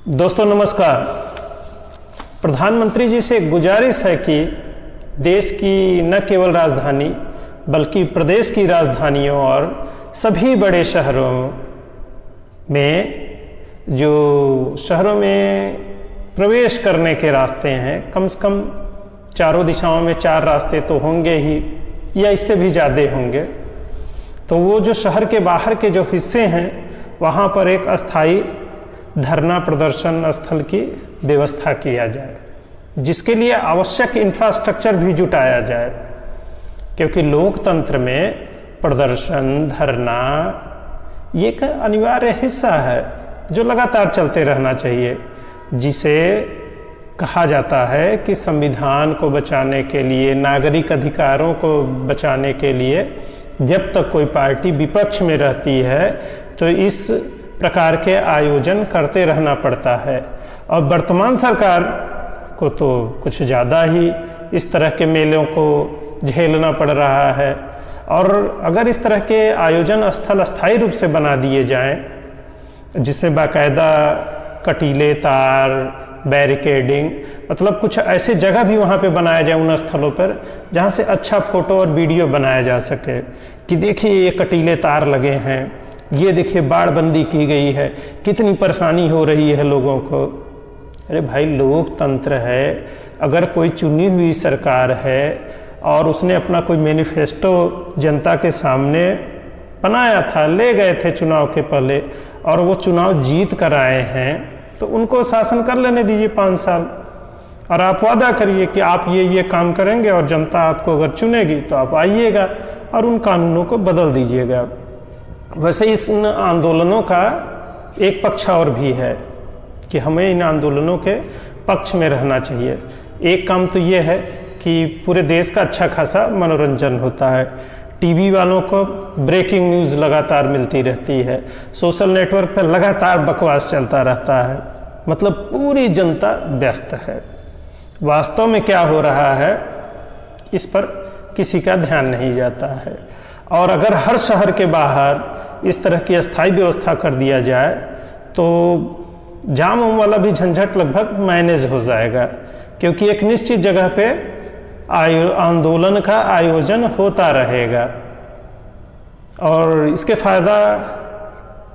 दोस्तों नमस्कार। प्रधानमंत्री जी से गुजारिश है कि देश की न केवल राजधानी बल्कि प्रदेश की राजधानियों और सभी बड़े शहरों में जो शहरों में प्रवेश करने के रास्ते हैं, कम से कम चारों दिशाओं में 4 रास्ते तो होंगे ही या इससे भी ज़्यादा होंगे। तो वो जो शहर के बाहर के जो हिस्से हैं वहाँ पर एक अस्थाई धरना प्रदर्शन स्थल की व्यवस्था किया जाए, जिसके लिए आवश्यक इंफ्रास्ट्रक्चर भी जुटाया जाए, क्योंकि लोकतंत्र में प्रदर्शन धरना ये एक अनिवार्य हिस्सा है जो लगातार चलते रहना चाहिए, जिसे कहा जाता है कि संविधान को बचाने के लिए, नागरिक अधिकारों को बचाने के लिए जब तक कोई पार्टी विपक्ष में रहती है तो इस प्रकार के आयोजन करते रहना पड़ता है। और वर्तमान सरकार को तो कुछ ज़्यादा ही इस तरह के मेलों को झेलना पड़ रहा है। और अगर इस तरह के आयोजन स्थल अस्थायी रूप से बना दिए जाएं, जिसमें बाकायदा कटीले तार, बैरिकेडिंग, मतलब कुछ ऐसे जगह भी वहाँ पे बनाया जाए उन स्थलों पर जहाँ से अच्छा फ़ोटो और वीडियो बनाया जा सके कि देखिए ये कटीले तार लगे हैं, ये देखिए बाड़बंदी की गई है, कितनी परेशानी हो रही है लोगों को। अरे भाई, लोकतंत्र है, अगर कोई चुनी हुई सरकार है और उसने अपना कोई मैनिफेस्टो जनता के सामने बनाया था, ले गए थे चुनाव के पहले और वो चुनाव जीत कर आए हैं, तो उनको शासन कर लेने दीजिए 5 साल और आप वादा करिए कि आप ये काम करेंगे और जनता आपको अगर चुनेगी तो आप आइएगा और उन कानूनों को बदल दीजिएगा। वैसे इस आंदोलनों का एक पक्ष और भी है कि हमें इन आंदोलनों के पक्ष में रहना चाहिए। एक काम तो ये है कि पूरे देश का अच्छा खासा मनोरंजन होता है, टीवी वालों को ब्रेकिंग न्यूज़ लगातार मिलती रहती है, सोशल नेटवर्क पर लगातार बकवास चलता रहता है, मतलब पूरी जनता व्यस्त है। वास्तव में क्या हो रहा है इस पर किसी का ध्यान नहीं जाता है। और अगर हर शहर के बाहर इस तरह की अस्थायी व्यवस्था कर दिया जाए तो जाम वाला भी झंझट लगभग मैनेज हो जाएगा, क्योंकि एक निश्चित जगह पे आंदोलन का आयोजन होता रहेगा। और इसके फ़ायदा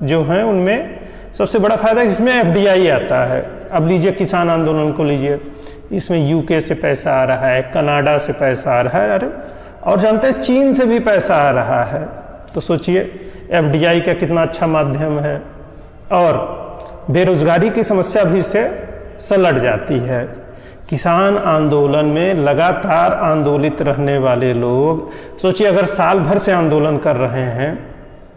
जो हैं उनमें सबसे बड़ा फ़ायदा इसमें FDI आता है। अब लीजिए किसान आंदोलन को लीजिए, इसमें UK से पैसा आ रहा है, कनाडा से पैसा आ रहा है, अरे और जानते हैं चीन से भी पैसा आ रहा है। तो सोचिए FDI का कितना अच्छा माध्यम है। और बेरोजगारी की समस्या भी इससे सलट जाती है। किसान आंदोलन में लगातार आंदोलित रहने वाले लोग, सोचिए अगर साल भर से आंदोलन कर रहे हैं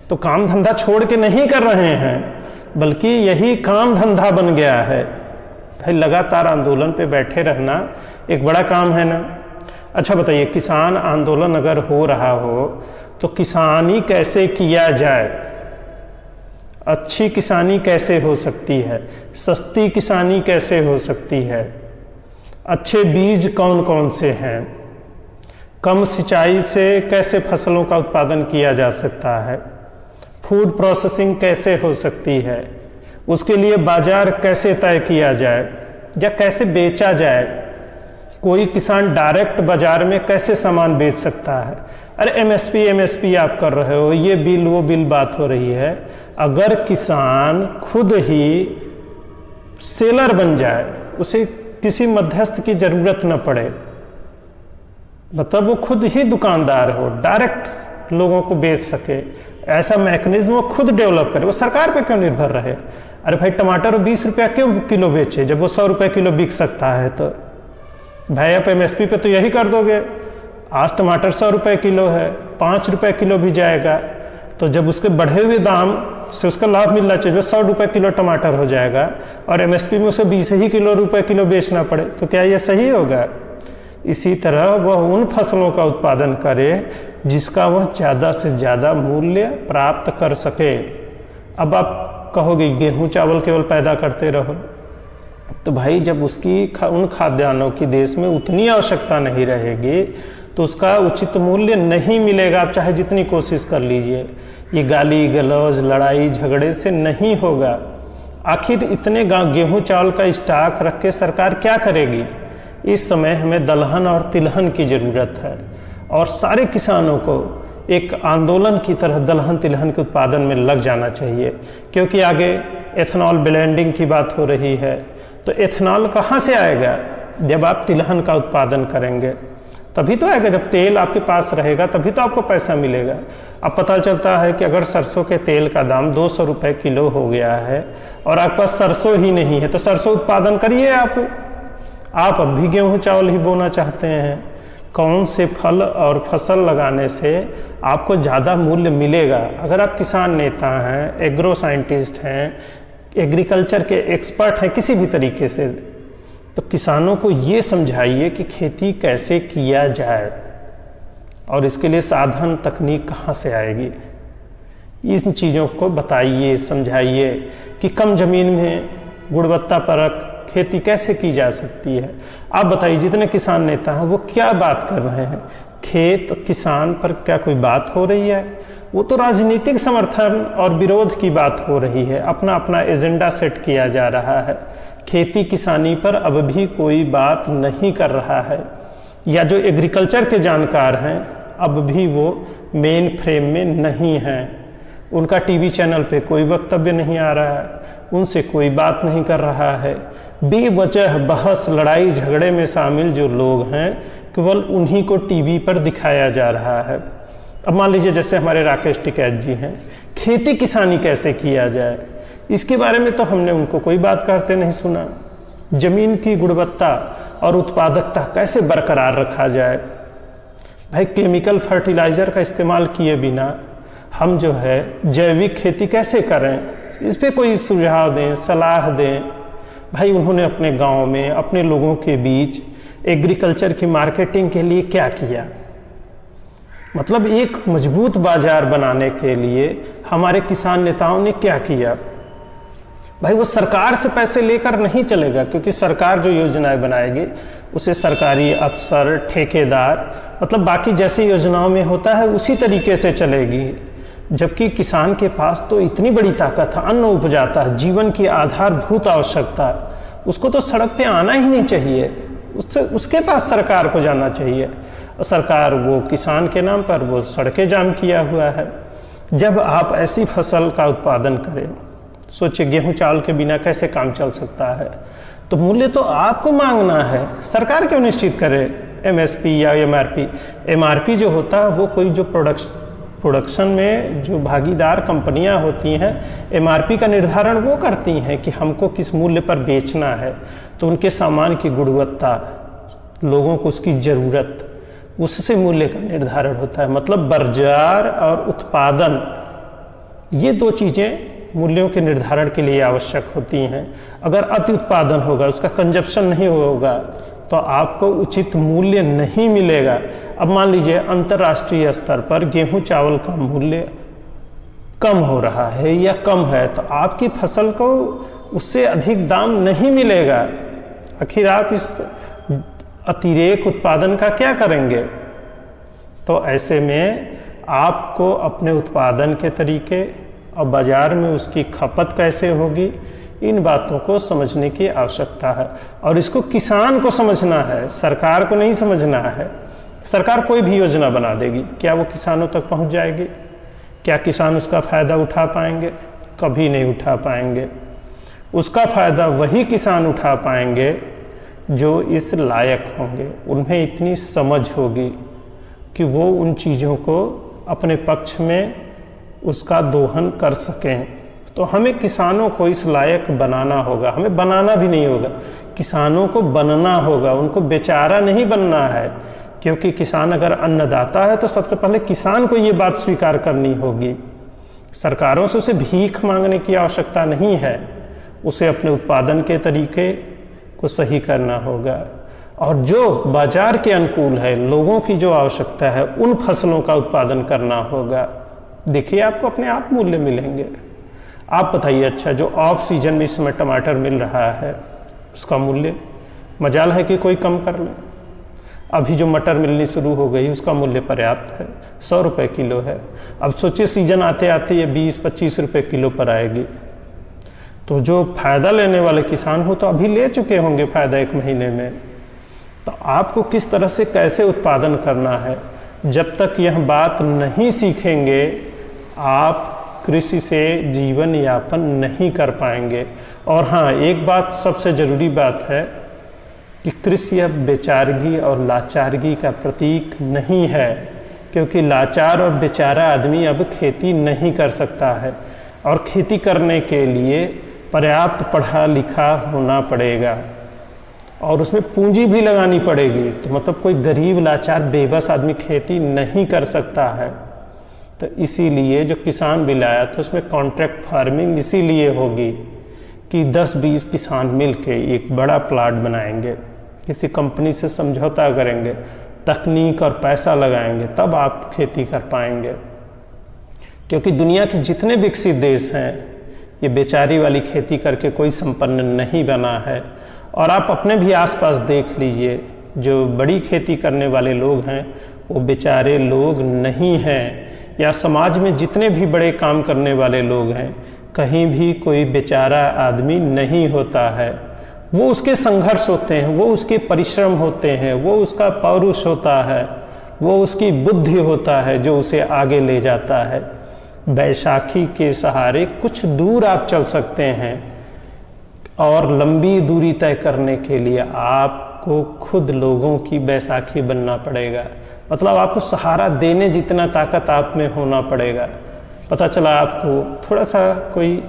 तो काम धंधा छोड़ के नहीं कर रहे हैं, बल्कि यही काम धंधा बन गया है। भाई, लगातार आंदोलन पे बैठे रहना एक बड़ा काम है ना। अच्छा बताइए, किसान आंदोलन अगर हो रहा हो तो किसानी कैसे किया जाए, अच्छी किसानी कैसे हो सकती है, सस्ती किसानी कैसे हो सकती है, अच्छे बीज कौन कौन से हैं, कम सिंचाई से कैसे फसलों का उत्पादन किया जा सकता है, फूड प्रोसेसिंग कैसे हो सकती है, उसके लिए बाजार कैसे तय किया जाए या कैसे बेचा जाए, कोई किसान डायरेक्ट बाजार में कैसे सामान बेच सकता है। अरे MSP आप कर रहे हो, ये बिल वो बिल बात हो रही है। अगर किसान खुद ही सेलर बन जाए, उसे किसी मध्यस्थ की जरूरत न पड़े, मतलब वो खुद ही दुकानदार हो, डायरेक्ट लोगों को बेच सके, ऐसा मैकेनिज्म वो खुद डेवलप करे, वो सरकार पे क्यों निर्भर रहे। अरे भाई, टमाटर 20 रुपया क्यों किलो बेचे जब वो 100 रुपये किलो बिक सकता है। तो भाई आप MSP पे तो यही कर दोगे। आज टमाटर 100 रुपये किलो है, 5 रुपये किलो भी जाएगा, तो जब उसके बढ़े हुए दाम से उसका लाभ मिलना चाहिए, 100 रुपये किलो टमाटर हो जाएगा और MSP में उसे 20 ही रुपये किलो बेचना पड़े, तो क्या ये सही होगा। इसी तरह वह उन फसलों का उत्पादन करे जिसका वह ज़्यादा से ज़्यादा मूल्य प्राप्त कर सके। अब आप कहोगे गेहूँ चावल केवल पैदा करते रहो, तो भाई जब उसकी उन खाद्यान्नों की देश में उतनी आवश्यकता नहीं रहेगी तो उसका उचित मूल्य नहीं मिलेगा। आप चाहे जितनी कोशिश कर लीजिए, ये गाली गलौज लड़ाई झगड़े से नहीं होगा। आखिर इतने गेहूं चावल का स्टॉक रख के सरकार क्या करेगी? इस समय हमें दलहन और तिलहन की ज़रूरत है और सारे किसानों को एक आंदोलन की तरह दलहन तिलहन के उत्पादन में लग जाना चाहिए, क्योंकि आगे एथेनॉल ब्लेंडिंग की बात हो रही है। तो एथेनॉल कहाँ से आएगा? जब आप तिलहन का उत्पादन करेंगे तभी तो आएगा। जब तेल आपके पास रहेगा तभी तो आपको पैसा मिलेगा। अब पता चलता है कि अगर सरसों के तेल का दाम 200 रुपये किलो हो गया है और आपके पास सरसों ही नहीं है, तो सरसों उत्पादन करिए आप अब भी गेहूं चावल ही बोना चाहते हैं। कौन से फल और फसल लगाने से आपको ज़्यादा मूल्य मिलेगा? अगर आप किसान नेता हैं, एग्रो साइंटिस्ट हैं, एग्रीकल्चर के एक्सपर्ट हैं किसी भी तरीके से, तो किसानों को ये समझाइए कि खेती कैसे किया जाए और इसके लिए साधन तकनीक कहाँ से आएगी। इन चीज़ों को बताइए, समझाइए कि कम ज़मीन में गुणवत्ता परक खेती कैसे की जा सकती है। आप बताइए, जितने किसान नेता हैं वो क्या बात कर रहे हैं? खेत किसान पर क्या कोई बात हो रही है? वो तो राजनीतिक समर्थन और विरोध की बात हो रही है, अपना अपना एजेंडा सेट किया जा रहा है। खेती किसानी पर अब भी कोई बात नहीं कर रहा है, या जो एग्रीकल्चर के जानकार हैं अब भी वो मेन फ्रेम में नहीं हैं। उनका टीवी चैनल पे कोई वक्तव्य नहीं आ रहा है, उनसे कोई बात नहीं कर रहा है। बेवजह बहस लड़ाई झगड़े में शामिल जो लोग हैं केवल उन्हीं को टीवी पर दिखाया जा रहा है। अब मान लीजिए जैसे हमारे राकेश टिकैत जी हैं, खेती किसानी कैसे किया जाए इसके बारे में तो हमने उनको कोई बात करते नहीं सुना। जमीन की गुणवत्ता और उत्पादकता कैसे बरकरार रखा जाए? भाई केमिकल फर्टिलाइज़र का इस्तेमाल किए बिना हम जो है जैविक खेती कैसे करें, इस पे कोई सुझाव दें, सलाह दें। भाई उन्होंने अपने गांव में अपने लोगों के बीच एग्रीकल्चर की मार्केटिंग के लिए क्या किया? मतलब एक मजबूत बाजार बनाने के लिए हमारे किसान नेताओं ने क्या किया? भाई वो सरकार से पैसे लेकर नहीं चलेगा, क्योंकि सरकार जो योजनाएं बनाएगी उसे सरकारी अफसर, ठेकेदार, मतलब बाकी जैसी योजनाओं में होता है उसी तरीके से चलेगी। जबकि किसान के पास तो इतनी बड़ी ताकत है, अन्न उपजाता है, जीवन की आधारभूत आवश्यकता, उसको तो सड़क पे आना ही नहीं चाहिए, उसके पास सरकार को जाना चाहिए। और सरकार वो किसान के नाम पर वो सड़कें जाम किया हुआ है। जब आप ऐसी फसल का उत्पादन करें, सोचिए गेहूं चावल के बिना कैसे काम चल सकता है? तो मूल्य तो आपको मांगना है, सरकार क्यों निश्चित करे एमएसपी या एमआरपी? एमआरपी जो होता है वो कोई जो प्रोडक्शन में जो भागीदार कंपनियां होती हैं, एमआरपी का निर्धारण वो करती हैं कि हमको किस मूल्य पर बेचना है। तो उनके सामान की गुणवत्ता, लोगों को उसकी ज़रूरत, उससे मूल्य का निर्धारण होता है। मतलब बाजार और उत्पादन, ये दो चीज़ें मूल्यों के निर्धारण के लिए आवश्यक होती हैं। अगर अति उत्पादन होगा, उसका कंजप्शन नहीं होगा, तो आपको उचित मूल्य नहीं मिलेगा। अब मान लीजिए अंतर्राष्ट्रीय स्तर पर गेहूं चावल का मूल्य कम हो रहा है या कम है, तो आपकी फसल को उससे अधिक दाम नहीं मिलेगा। आखिर आप इस अतिरेक उत्पादन का क्या करेंगे? तो ऐसे में आपको अपने उत्पादन के तरीके और बाजार में उसकी खपत कैसे होगी, इन बातों को समझने की आवश्यकता है। और इसको किसान को समझना है, सरकार को नहीं समझना है। सरकार कोई भी योजना बना देगी, क्या वो किसानों तक पहुंच जाएगी? क्या किसान उसका फ़ायदा उठा पाएंगे? कभी नहीं उठा पाएंगे। उसका फ़ायदा वही किसान उठा पाएंगे जो इस लायक होंगे, उन्हें इतनी समझ होगी कि वो उन चीज़ों को अपने पक्ष में उसका दोहन कर सकें। तो हमें किसानों को इस लायक बनाना होगा, हमें बनाना भी नहीं होगा, किसानों को बनना होगा, उनको बेचारा नहीं बनना है। क्योंकि किसान अगर अन्नदाता है तो सबसे पहले किसान को ये बात स्वीकार करनी होगी। सरकारों से उसे भीख मांगने की आवश्यकता नहीं है, उसे अपने उत्पादन के तरीके को सही करना होगा और जो बाजार के अनुकूल है, लोगों की जो आवश्यकता है, उन फसलों का उत्पादन करना होगा। देखिए आपको अपने आप मूल्य मिलेंगे। आप बताइए, अच्छा जो ऑफ सीजन में इस समय टमाटर मिल रहा है उसका मूल्य मजाल है कि कोई कम कर ले? अभी जो मटर मिलनी शुरू हो गई उसका मूल्य पर्याप्त है, 100 रुपये किलो है। अब सोचिए सीजन आते आते ये 20-25 रुपये किलो पर आएगी। तो जो फ़ायदा लेने वाले किसान हो तो अभी ले चुके होंगे फ़ायदा 1 महीने में। तो आपको किस तरह से कैसे उत्पादन करना है, जब तक यह बात नहीं सीखेंगे आप कृषि से जीवन यापन नहीं कर पाएंगे। और हाँ, एक बात सबसे ज़रूरी बात है कि कृषि अब बेचारगी और लाचारगी का प्रतीक नहीं है, क्योंकि लाचार और बेचारा आदमी अब खेती नहीं कर सकता है और खेती करने के लिए पर्याप्त पढ़ा लिखा होना पड़ेगा और उसमें पूंजी भी लगानी पड़ेगी। तो मतलब कोई गरीब लाचार बेबस आदमी खेती नहीं कर सकता है। तो इसीलिए जो किसान बिल आया तो उसमें कॉन्ट्रैक्ट फार्मिंग इसीलिए होगी कि 10-20 किसान मिलके एक बड़ा प्लाट बनाएंगे, किसी कंपनी से समझौता करेंगे, तकनीक और पैसा लगाएंगे, तब आप खेती कर पाएंगे। क्योंकि दुनिया के जितने विकसित देश हैं ये बेचारी वाली खेती करके कोई संपन्न नहीं बना है। और आप अपने भी आसपास देख लीजिए, जो बड़ी खेती करने वाले लोग हैं वो बेचारे लोग नहीं हैं, या समाज में जितने भी बड़े काम करने वाले लोग हैं कहीं भी कोई बेचारा आदमी नहीं होता है। वो उसके संघर्ष होते हैं, वो उसके परिश्रम होते हैं, वो उसका पौरुष होता है, वो उसकी बुद्धि होता है जो उसे आगे ले जाता है। बैसाखी के सहारे कुछ दूर आप चल सकते हैं और लंबी दूरी तय करने के लिए आपको खुद लोगों की बैसाखी बनना पड़ेगा। मतलब आपको सहारा देने जितना ताकत आप में होना पड़ेगा। पता चला आपको थोड़ा सा कोई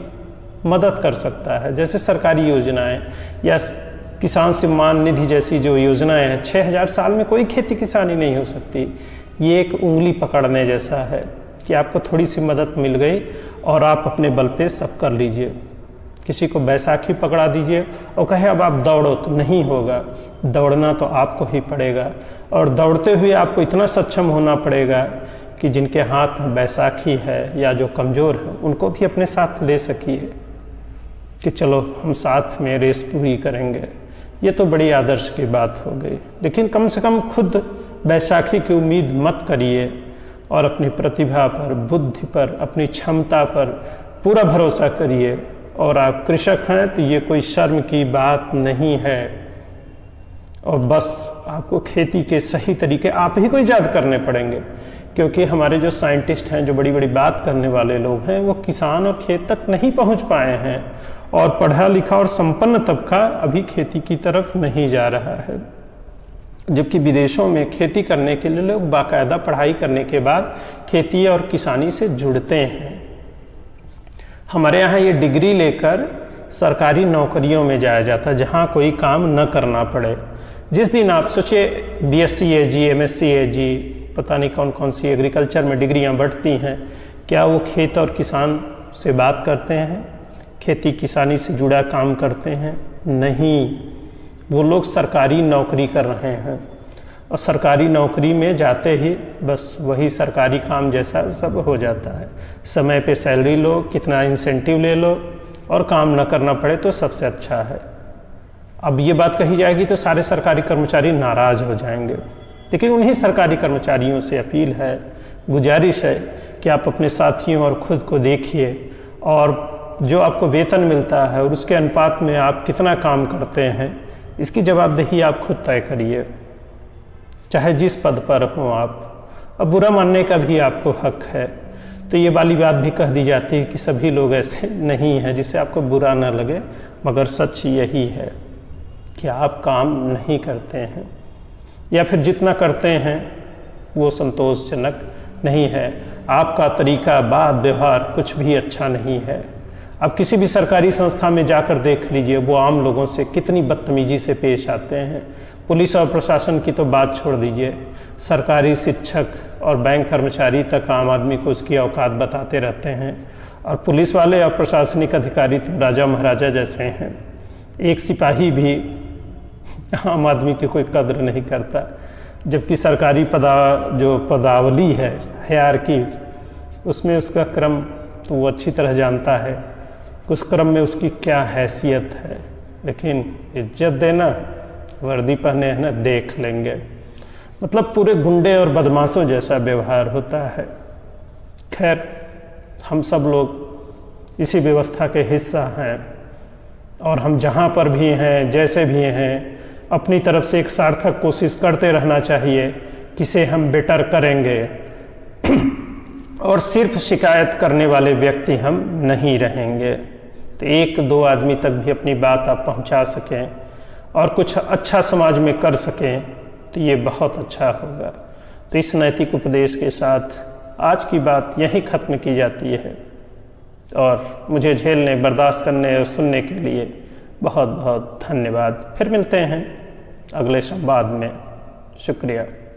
मदद कर सकता है, जैसे सरकारी योजनाएं या किसान सम्मान निधि जैसी जो योजनाएं हैं, 6000 साल में कोई खेती किसानी नहीं हो सकती। ये एक उंगली पकड़ने जैसा है कि आपको थोड़ी सी मदद मिल गई और आप अपने बल पे सब कर लीजिए। किसी को बैसाखी पकड़ा दीजिए और कहे अब आप दौड़ो, तो नहीं होगा। दौड़ना तो आपको ही पड़ेगा और दौड़ते हुए आपको इतना सक्षम होना पड़ेगा कि जिनके हाथ में बैसाखी है या जो कमज़ोर है उनको भी अपने साथ ले सकिए कि चलो हम साथ में रेस पूरी करेंगे। ये तो बड़ी आदर्श की बात हो गई, लेकिन कम से कम खुद बैसाखी की उम्मीद मत करिए और अपनी प्रतिभा पर, बुद्धि पर, अपनी क्षमता पर पूरा भरोसा करिए। और आप कृषक हैं तो ये कोई शर्म की बात नहीं है। और बस आपको खेती के सही तरीके आप ही को ईजाद करने पड़ेंगे, क्योंकि हमारे जो साइंटिस्ट हैं, जो बड़ी बड़ी बात करने वाले लोग हैं, वो किसान और खेत तक नहीं पहुंच पाए हैं और पढ़ा लिखा और संपन्न तबका अभी खेती की तरफ नहीं जा रहा है। जबकि विदेशों में खेती करने के लिए लोग बाकायदा पढ़ाई करने के बाद खेती और किसानी से जुड़ते हैं। हमारे यहाँ ये डिग्री लेकर सरकारी नौकरियों में जाया जाता है जहाँ कोई काम न करना पड़े। जिस दिन आप सोचिए BSc AG, MSc AG, पता नहीं कौन कौन सी एग्रीकल्चर में डिग्रियाँ बढ़ती हैं, क्या वो खेत और किसान से बात करते हैं, खेती किसानी से जुड़ा काम करते हैं? नहीं, वो लोग सरकारी नौकरी कर रहे हैं और सरकारी नौकरी में जाते ही बस वही सरकारी काम जैसा सब हो जाता है। समय पे सैलरी लो, कितना इंसेंटिव ले लो और काम न करना पड़े तो सबसे अच्छा है। अब ये बात कही जाएगी तो सारे सरकारी कर्मचारी नाराज़ हो जाएंगे, लेकिन उन्हीं सरकारी कर्मचारियों से अपील है, गुजारिश है कि आप अपने साथियों और खुद को देखिए और जो आपको वेतन मिलता है और उसके अनुपात में आप कितना काम करते हैं, इसकी जवाबदेही आप खुद तय करिए, चाहे जिस पद पर हों आप। अब बुरा मानने का भी आपको हक है। तो ये वाली बात भी कह दी जाती है कि सभी लोग ऐसे नहीं हैं, जिससे आपको बुरा ना लगे, मगर सच यही है कि आप काम नहीं करते हैं या फिर जितना करते हैं वो संतोषजनक नहीं है। आपका तरीका, बात, व्यवहार कुछ भी अच्छा नहीं है। अब किसी भी सरकारी संस्था में जाकर देख लीजिए, वो आम लोगों से कितनी बदतमीजी से पेश आते हैं। पुलिस और प्रशासन की तो बात छोड़ दीजिए, सरकारी शिक्षक और बैंक कर्मचारी तक आम आदमी को उसकी औकात बताते रहते हैं और पुलिस वाले और प्रशासनिक अधिकारी तो राजा महाराजा जैसे हैं। एक सिपाही भी आम आदमी की कोई कद्र नहीं करता, जबकि सरकारी पदावली है हायरार्की, उसमें उसका क्रम तो वो अच्छी तरह जानता है, उस क्रम में उसकी क्या हैसियत है। लेकिन इज्जत देना, वर्दी पहने है ना, देख लेंगे। मतलब पूरे गुंडे और बदमाशों जैसा व्यवहार होता है। खैर, हम सब लोग इसी व्यवस्था के हिस्सा हैं और हम जहाँ पर भी हैं, जैसे भी हैं, अपनी तरफ से एक सार्थक कोशिश करते रहना चाहिए किसे हम बेटर करेंगे और सिर्फ शिकायत करने वाले व्यक्ति हम नहीं रहेंगे। तो एक दो आदमी तक भी अपनी बात आप पहुंचा सकें और कुछ अच्छा समाज में कर सकें तो ये बहुत अच्छा होगा। तो इस नैतिक उपदेश के साथ आज की बात यहीं ख़त्म की जाती है और मुझे झेलने, बर्दाश्त करने और सुनने के लिए बहुत बहुत धन्यवाद। फिर मिलते हैं अगले संवाद में। शुक्रिया।